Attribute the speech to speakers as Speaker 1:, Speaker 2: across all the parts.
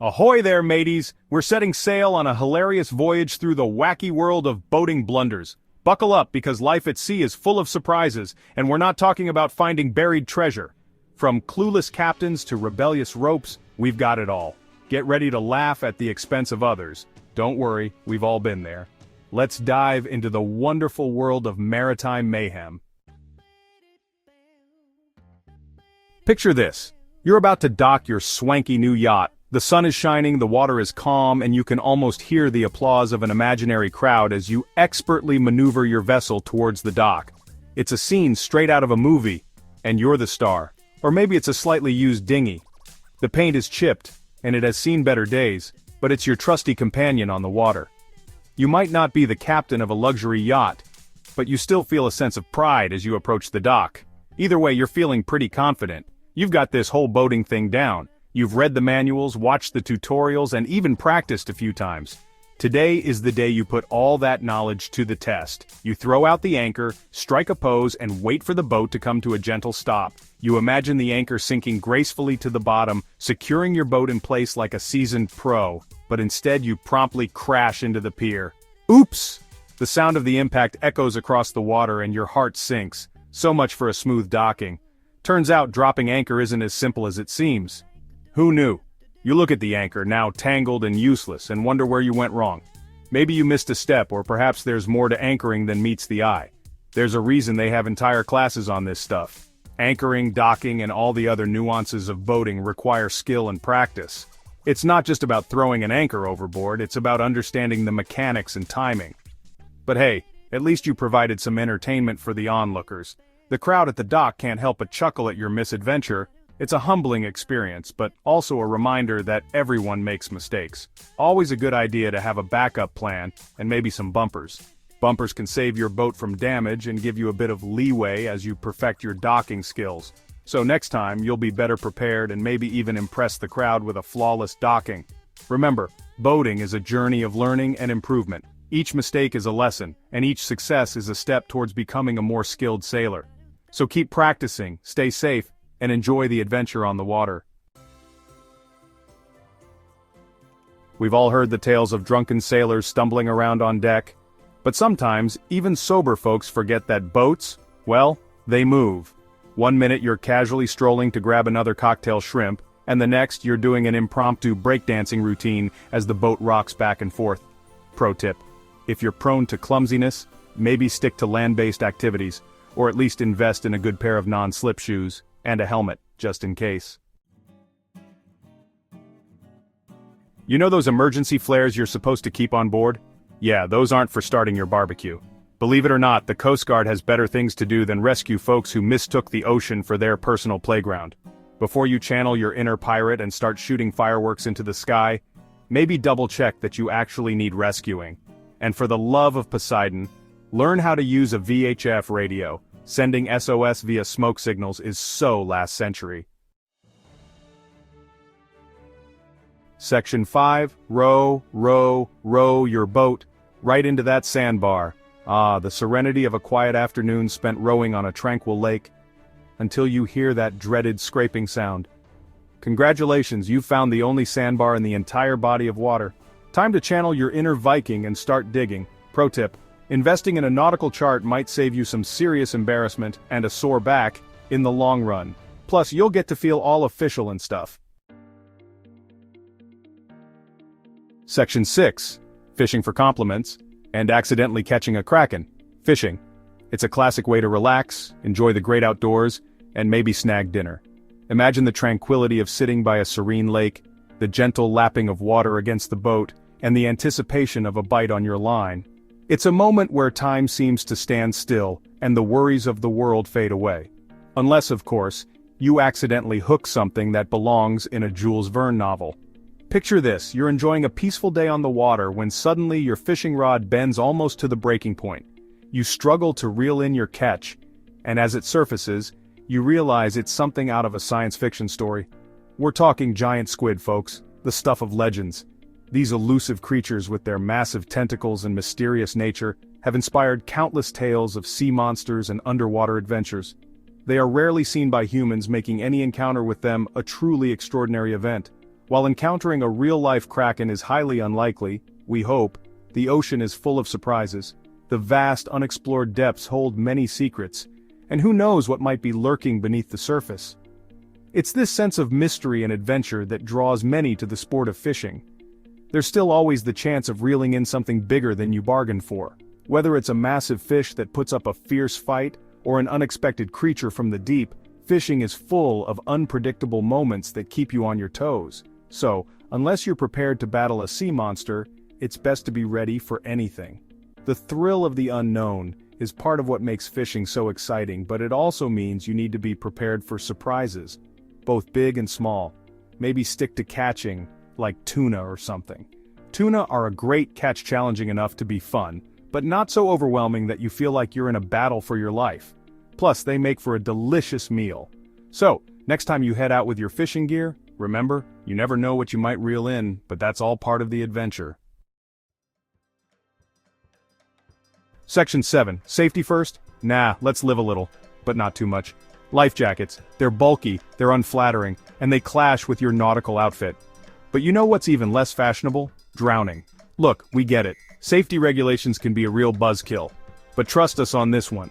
Speaker 1: Ahoy there, mateys! We're setting sail on a hilarious voyage through the wacky world of boating blunders. Buckle up because life at sea is full of surprises, and we're not talking about finding buried treasure. From clueless captains to rebellious ropes, we've got it all. Get ready to laugh at the expense of others. Don't worry, we've all been there. Let's dive into the wonderful world of maritime mayhem. Picture this. You're about to dock your swanky new yacht. The sun is shining, the water is calm, and you can almost hear the applause of an imaginary crowd as you expertly maneuver your vessel towards the dock. It's a scene straight out of a movie, and you're the star. Or maybe it's a slightly used dinghy. The paint is chipped, and it has seen better days, but it's your trusty companion on the water. You might not be the captain of a luxury yacht, but you still feel a sense of pride as you approach the dock. Either way, you're feeling pretty confident. You've got this whole boating thing down. You've read the manuals, watched the tutorials, and even practiced a few times. Today is the day you put all that knowledge to the test. You throw out the anchor, strike a pose, and wait for the boat to come to a gentle stop. You imagine the anchor sinking gracefully to the bottom, securing your boat in place like a seasoned pro, but instead you promptly crash into the pier. Oops! The sound of the impact echoes across the water and your heart sinks. So much for a smooth docking. Turns out dropping anchor isn't as simple as it seems. Who knew? You look at the anchor, now tangled and useless, and wonder where you went wrong. Maybe you missed a step, or perhaps there's more to anchoring than meets the eye. There's a reason they have entire classes on this stuff. Anchoring, docking, and all the other nuances of boating require skill and practice. It's not just about throwing an anchor overboard, it's about understanding the mechanics and timing. But hey, at least you provided some entertainment for the onlookers. The crowd at the dock can't help but chuckle at your misadventure. It's a humbling experience, but also a reminder that everyone makes mistakes. Always a good idea to have a backup plan, and maybe some bumpers. Bumpers can save your boat from damage and give you a bit of leeway as you perfect your docking skills. So next time, you'll be better prepared and maybe even impress the crowd with a flawless docking. Remember, boating is a journey of learning and improvement. Each mistake is a lesson, and each success is a step towards becoming a more skilled sailor. So keep practicing, stay safe, and enjoy the adventure on the water. We've all heard the tales of drunken sailors stumbling around on deck, but sometimes even sober folks forget that boats, well, they move. One minute you're casually strolling to grab another cocktail shrimp, and the next you're doing an impromptu breakdancing routine as the boat rocks back and forth. Pro tip: if you're prone to clumsiness, maybe stick to land-based activities, or at least invest in a good pair of non-slip shoes. And a helmet, just in case. You know those emergency flares you're supposed to keep on board? Yeah, those aren't for starting your barbecue. Believe it or not, the Coast Guard has better things to do than rescue folks who mistook the ocean for their personal playground. Before you channel your inner pirate and start shooting fireworks into the sky, maybe double-check that you actually need rescuing. And for the love of Poseidon, learn how to use a VHF radio. Sending SOS via smoke signals is so last century. Section 5, row, row, row your boat right into that sandbar. Ah, the serenity of a quiet afternoon spent rowing on a tranquil lake, until you hear that dreaded scraping sound. Congratulations, you've found the only sandbar in the entire body of water. Time to channel your inner Viking and start digging. Pro tip: investing in a nautical chart might save you some serious embarrassment and a sore back in the long run. Plus, you'll get to feel all official and stuff. Section 6. Fishing for compliments, and accidentally catching a Kraken. Fishing. It's a classic way to relax, enjoy the great outdoors, and maybe snag dinner. Imagine the tranquility of sitting by a serene lake, the gentle lapping of water against the boat, and the anticipation of a bite on your line. It's a moment where time seems to stand still, and the worries of the world fade away. Unless, of course, you accidentally hook something that belongs in a Jules Verne novel. Picture this: you're enjoying a peaceful day on the water when suddenly your fishing rod bends almost to the breaking point. You struggle to reel in your catch, and as it surfaces, you realize it's something out of a science fiction story. We're talking giant squid, folks, the stuff of legends. These elusive creatures with their massive tentacles and mysterious nature have inspired countless tales of sea monsters and underwater adventures. They are rarely seen by humans, making any encounter with them a truly extraordinary event. While encountering a real-life Kraken is highly unlikely, we hope, the ocean is full of surprises. The vast unexplored depths hold many secrets, and who knows what might be lurking beneath the surface. It's this sense of mystery and adventure that draws many to the sport of fishing. There's still always the chance of reeling in something bigger than you bargained for. Whether it's a massive fish that puts up a fierce fight, or an unexpected creature from the deep, fishing is full of unpredictable moments that keep you on your toes. So, unless you're prepared to battle a sea monster, it's best to be ready for anything. The thrill of the unknown is part of what makes fishing so exciting, but it also means you need to be prepared for surprises, both big and small. Maybe stick to catching, like tuna or something. Tuna are a great catch, challenging enough to be fun, but not so overwhelming that you feel like you're in a battle for your life. Plus, they make for a delicious meal. So, next time you head out with your fishing gear, remember, you never know what you might reel in, but that's all part of the adventure. Section 7. Safety first? Nah, let's live a little, but not too much. Life jackets. They're bulky, they're unflattering, and they clash with your nautical outfit. But you know what's even less fashionable? Drowning. Look, we get it. Safety regulations can be a real buzzkill. But trust us on this one.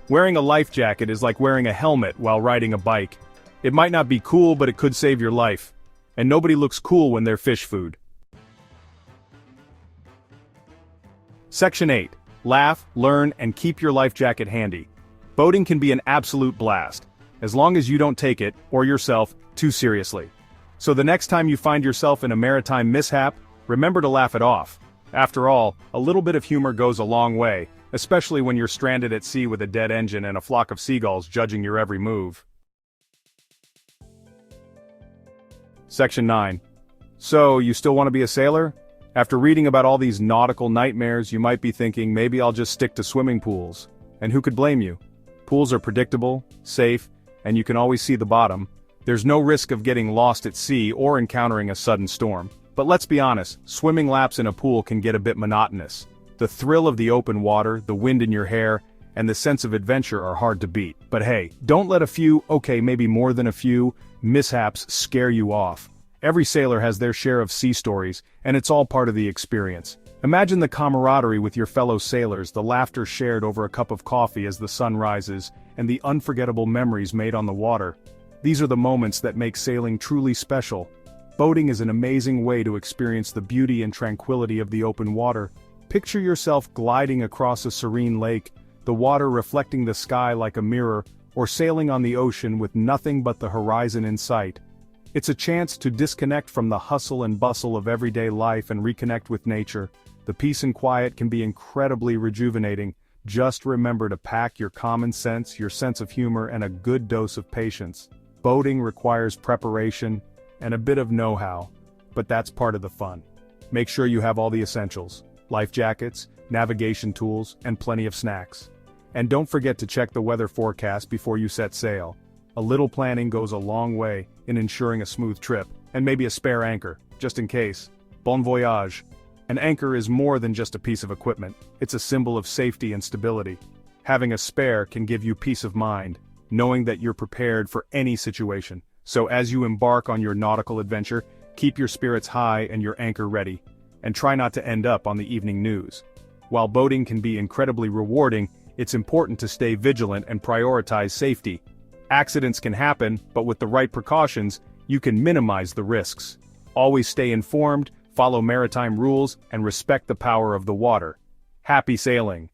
Speaker 1: Wearing a life jacket is like wearing a helmet while riding a bike. It might not be cool, but it could save your life. And nobody looks cool when they're fish food. Section 8. Laugh, learn, and keep your life jacket handy. Boating can be an absolute blast, as long as you don't take it, or yourself, too seriously. So the next time you find yourself in a maritime mishap, remember to laugh it off. After all, a little bit of humor goes a long way, especially when you're stranded at sea with a dead engine and a flock of seagulls judging your every move. Section 9. So, you still want to be a sailor? After reading about all these nautical nightmares, you might be thinking maybe I'll just stick to swimming pools. And who could blame you? Pools are predictable, safe, and you can always see the bottom. There's no risk of getting lost at sea or encountering a sudden storm. But let's be honest, swimming laps in a pool can get a bit monotonous. The thrill of the open water, the wind in your hair, and the sense of adventure are hard to beat. But hey, don't let a few, okay, maybe more than a few, mishaps scare you off. Every sailor has their share of sea stories, and it's all part of the experience. Imagine the camaraderie with your fellow sailors, the laughter shared over a cup of coffee as the sun rises, and the unforgettable memories made on the water. These are the moments that make sailing truly special. Boating is an amazing way to experience the beauty and tranquility of the open water. Picture yourself gliding across a serene lake, the water reflecting the sky like a mirror, or sailing on the ocean with nothing but the horizon in sight. It's a chance to disconnect from the hustle and bustle of everyday life and reconnect with nature. The peace and quiet can be incredibly rejuvenating. Just remember to pack your common sense, your sense of humor, and a good dose of patience. Boating requires preparation and a bit of know-how, but that's part of the fun. Make sure you have all the essentials: life jackets, navigation tools, and plenty of snacks. And don't forget to check the weather forecast before you set sail. A little planning goes a long way in ensuring a smooth trip, and maybe a spare anchor, just in case. Bon voyage. An anchor is more than just a piece of equipment, it's a symbol of safety and stability. Having a spare can give you peace of mind, knowing that you're prepared for any situation. So as you embark on your nautical adventure, keep your spirits high and your anchor ready, and try not to end up on the evening news. While boating can be incredibly rewarding, it's important to stay vigilant and prioritize safety. Accidents can happen, but with the right precautions, you can minimize the risks. Always stay informed, follow maritime rules, and respect the power of the water. Happy sailing!